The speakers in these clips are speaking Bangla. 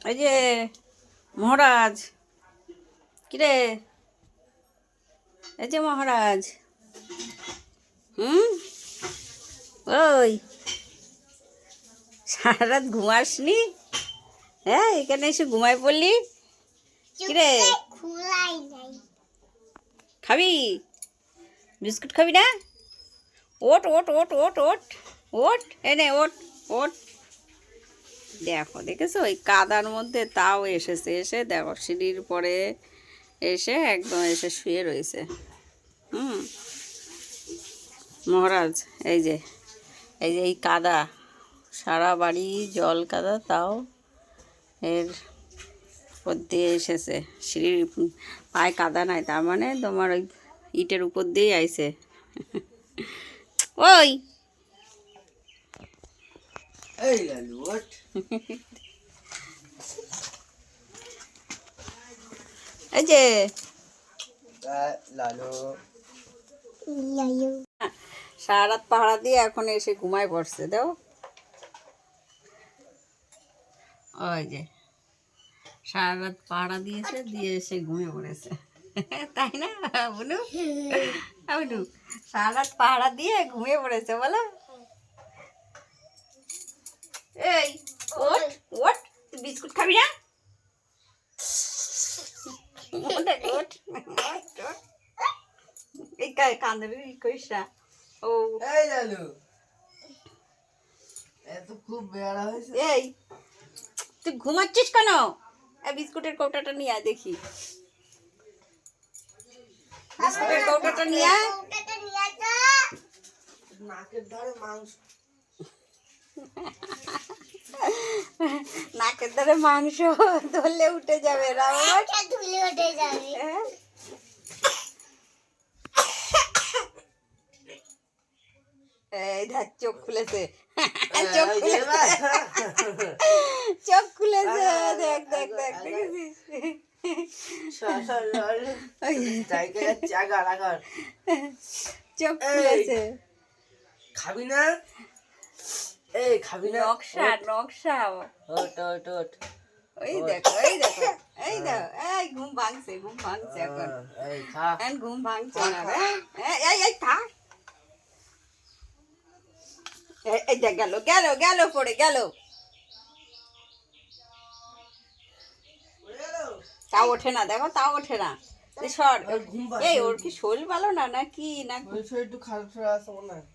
এই যে মহারাজ, কিরে? এই যে মহারাজ, ওই সারা রাত ঘুমাসনি? হ্যাঁ, এখানে এসে ঘুমায় পড়লি? কিরে খাবি? বিস্কুট খাবি না? ওট ওট ওট ওট ওট ওট, এনে ওট ওট। দেখো, দেখেছো ওই কাদার মধ্যে তাও এসেছে, এসে দেখো সিঁড়ির পরে এসে একদম এসে শুয়ে রয়েছে। মহারাজ, এই যে এই কাদা, সারা বাড়ি জল কাদা, তাও এর উপর দিয়ে এসেছে। সিঁড়ির পায়ে কাদা নাই, তার মানে তোমার ওই ইটের উপর দিয়েই আইছে। ওই এই লালু ওঠ। এই যে লালু সারা রাত পাহারা দিয়ে এখন এসে ঘুমায় পড়ছে। দাও, ওই যে সারা রাত পাহারা দিয়েছে, দিয়ে এসে ঘুমিয়ে পড়েছে, তাই না বুনু? বুনু সারা রাত পাহারা দিয়ে ঘুমিয়ে পড়েছে বলো। এই ওঠ ওঠ, তুই বিস্কুট খাবি না? এই কান্দে করিস না। ও এই লালু, এত খুব বেড়া হয়েছে। এই তুই ঘুমাচ্ছিস কেন? এই বিস্কুটের কৌটাটা নিয়ে আয় দেখি। বিস্কুটের কৌটাটা নিয়ে আয়। নাকের ধারে মাংস, নাকের ধারে মাংস ধরলে উঠে যাবে, ধুলে উঠে যাবে। এই ধার চোখ খুলেছে, চোখ খুলেছে, চোখ খুলেছে, দেখ দেখ দেখ, দেখেছিস? চোখ খুলেছে। খাবি না? এই খাবি না? নকশা নকশা। ওট ওট ওট। ওই দেখো, এই দেখো, এই দেখো, এই ঘুম ভাঙছে, ঘুম ভাঙছে এখন। এই খা। এখন ঘুম ভাঙছে না রে। এই এই থাক। এই দেখ, গেল গেল গেল, পড়ে গেল। তাও ওঠে না, দেখো তাও ওঠে না। সর। এই ওর কি শরীর ভালো না নাকি? না একটু খারাপ আছে মনে হয়।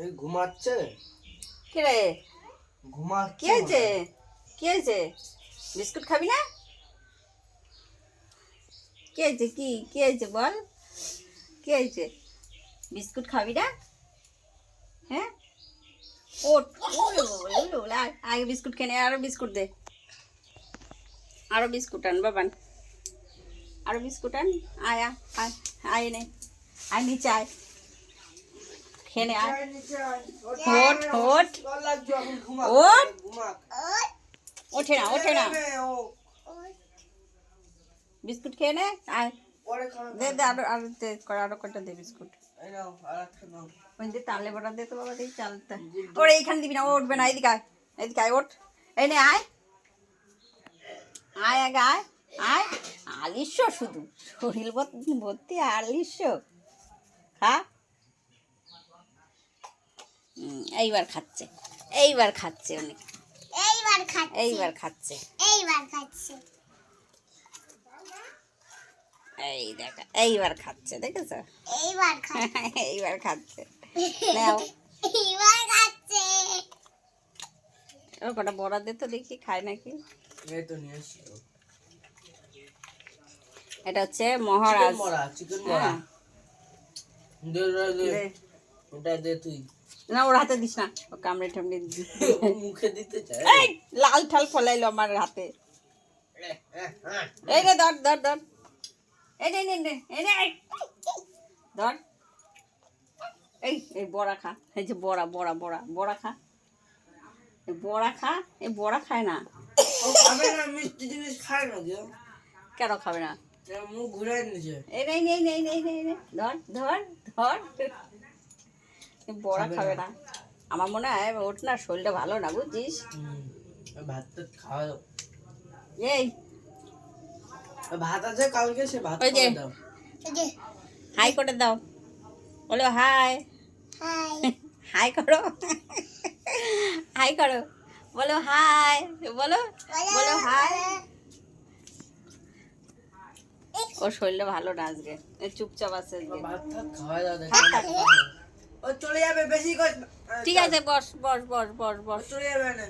এই ঘুমাচ্ছে। কে রে? ঘুমাচ্ছে। কি হয়েছে? কি হয়েছে? বিস্কুট খাবি না? কি হয়েছে? কি হয়েছে বল? কি হয়েছে? বিস্কুট খাবি না? হ্যাঁ, ওঠ। আগে বিস্কুট খেয়ে, আরো বিস্কুট দে, আরো বিস্কুট আন বাবান, আরো বিস্কুট আন। আয় আয় আয়, নে আয়, নিচে আয়, খেয়ে নে, আয়। ওঠ ওঠ ওঠ। ওঠে না, ওঠে না। বিস্কুট খেয়ে নে, আয়। দে দে, আরো আরো দে, আরো কটা দে বিস্কুট। ওই যে তালে বড়া দে তো বাবা, দেখি চালটা। ওর এইখানে দিবি না, ও উঠবে না। এদিকে আয়, এদিকে আয়, ওঠ। এই নে আয়, আয় আগে আয়, আয়। আলিস্য শুধু, শরীর ভর্তি আলিস্য। খা। এইবার খাচ্ছে, এইবার খাচ্ছে অনেক, এইবার খাচ্ছে, এইবার খাচ্ছে, এইবার খাচ্ছে। এই দেখা, এইবার খাচ্ছে, দেখেছো? এইবার খাচ্ছে, এইবার খাচ্ছে। নাও, এইবার খাচ্ছে। ও কটা বড়া দে তো দেখি খায় নাকি। এই তো নিয়ে এসছি। এটা হচ্ছে মহারাজ। চিকেন বড়া। দে দে দে। দে। ওটা দে তুই। না, ওর হাতে দিস না, ও কামড়ে টামড়ে দিবি। মুখে দিতে চাই। এই লাল ঠাল ফলাইলো আমার হাতে। এই রে, ধর ধর ধর, এই নে নে নে, এই নে, ধর। এই এই বড়া খা, এই যে বড়া বড়া বড়া বড়া খা, এই বড়া খা। এই বড়া খায় না। ও খাবে না, মিষ্টি জিনিস খায় না কেউ। কেন খাবে না? মুখ ঘুরাই নিছে। এই নেই নেই নেই নেই নেই নেই, ধর ধর ধর। এই বড়া খাবে না। আমার মনে হয় ওঠ না, শরীরটা ভালো না, বুঝছিস? ভাত তো খাওয়া দাও। এই ভাত আছে কালকে, সে ভাত ওই যে। খাওয়া দাও। এই যে হাই করে দাও, বলো হাই। হাই হাই করো, হাই করো, বলো হাই, বলো বলো হাই। ওর শরীরটা ভালো না আজকে, এ চুপচাপ আছে আজকে। ভাত টাত খাওয়া দাও দেখো। হ্যাঁ। ও চলে যাবে বেশি করে। ঠিক আছে, বস বস বস বস বস। চলে যাবে না।